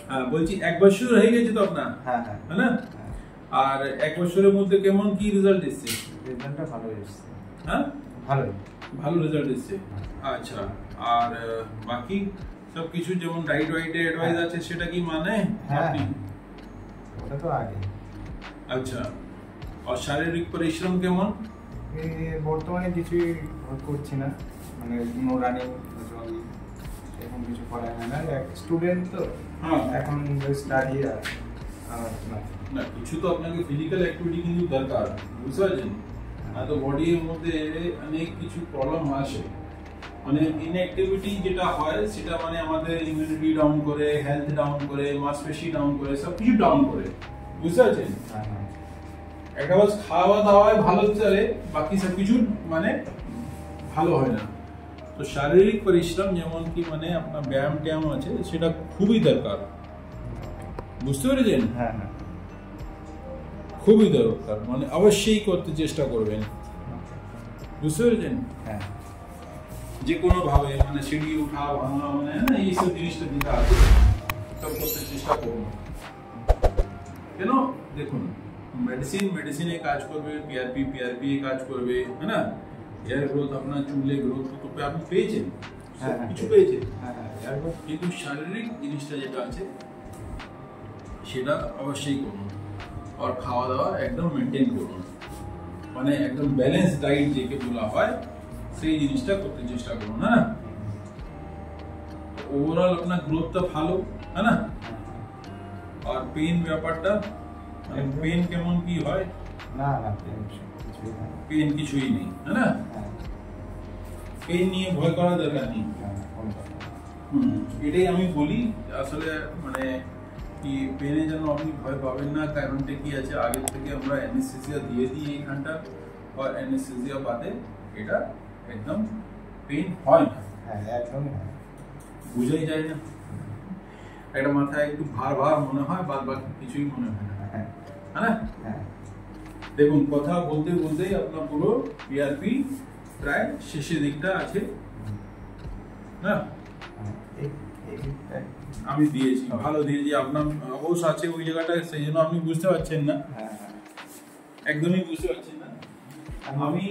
হ্যাঁ বলছি 1 বছর হয়ে গেছে তো আপনার? হ্যাঁ হ্যাঁ है ना? আর 1 বছরের মধ্যে কেমন কি রেজাল্ট এসেছে? রেজাল্টটা ভালো এসেছে। হ্যাঁ ভালোই, ভালো রেজাল্ট এসেছে। আচ্ছা, আর বাকি সব কিছু যেমন ডাইট ওয়াইটে অ্যাডভাইস আছে সেটা কি মানে আপনি? ওটা তো আগে। আচ্ছা, আর শারীরিক পরিশ্রম কেমন? বর্তমানে কিছুই করছি না, মানে নো রানিং এখন কিছু করা হয় না, স্টুডেন্ট তো এখন স্টাডি আর না কিছু তো আপনাকে ফিজিক্যাল অ্যাক্টিভিটি কিন্তু দরকার, বুঝতে পারছেন? তো বডির মধ্যে অনেক কিছু প্রবলেম আসে, মানে ইনঅ্যাক্টিভিটি যেটা হয় সেটা মানে আমাদের ইমিউনিটি ডাউন করে, হেলথ ডাউন করে, মাসপেশি ডাউন করে, সব কিছু ডাউন করে, বুঝতে পারছেন? একটা বাস খাওয়া দাওয়ায় ভালো চলে, বাকি সব কিছু মানে ভালো হয় না। তো শারীরিক পরিশ্রম যেমন কি মানে আপনার ব্যায়াম ট্যায়াম আছে সেটা খুবই দরকার, বুঝতে পেরেছেন? হ্যাঁ হ্যাঁ খুবই দরকার, মানে অবশ্যই করতে চেষ্টা করবেন, বুঝতে পেরেছেন? হ্যাঁ যে কোনো ভাবে মানে সিঁড়ি উঠা ভাঙা মানে এইসব জিনিসটা যেটা আছে সব করতে চেষ্টা করুন। কেন দেখুন, মেডিসিনে কাজ করবে, পিআরপি কাজ করবে, है ना? হেয়ার গ্রোথ, আপনার চুলে গ্রোথ তো আপনি পেয়েছেন, কিছু পেয়েছেন, কিন্তু শারীরিক জিনিসটা যেটা আছে সেটা অবশ্যই করুন, আর খাওয়া দাওয়া একদম মেনটেন করুন, মানে একদম ব্যালেন্স ডাইট যেকে বলা হয় সেই জিনিসটা করতে চেষ্টা করুন, হ্যাঁ? ওভারঅল আপনার গ্রোথটা ভালো, হ্যাঁ না? আর পেন ব্যাপারটা, মানে পেন কেমন কি হয়? না না পেন কিছুই নেই, হ্যাঁ না? পেন নিয়ে ভয় করার দরকার নেই। এটাই আমি বলি আসলে, মানে কি পেনে যেন আপনি ভয় পাবেন না, কারণটা কি আছে আগে থেকে আমরা অ্যানেস্থেসিয়া দিয়ে দিই এইখানটা, আর অ্যানেস্থেসিয়া বাদে এটা একদম পেন হয় না, একদম বুঝাই যায় না, একটা মাথায় একটু ভার ভার মনে হয়, বাদ বাকি কিছুই মনে হয় না, হ্যাঁ? দেখুন কথা বলতে বলতেই আপনার পুরো পিআরপি প্রায় শেষের দিকটা আছে, না? আমি দিয়েছি, ভালো দিয়েছি, আপনার অবশ্য আছে ওই জায়গাটা, সেই জন্য আপনি বুঝতে পারছেন না, একদমই বুঝতে পারছেন না। আমি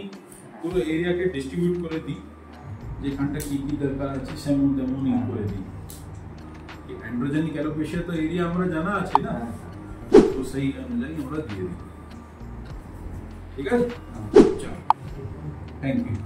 পুরো এরিয়াকে ডিস্ট্রিবিউট করে দিই, যেখানটা কি কি দরকার আছে সেমন তেমন করে দিই। অ্যান্ড্রোজেনিক অ্যালোপেশিয়া তো এরিয়া আমরা জানা আছে না, তো সেই অনুযায়ী আমরা দিয়ে দিই, ঠিক আছে? চলো, থ্যাংক ইউ।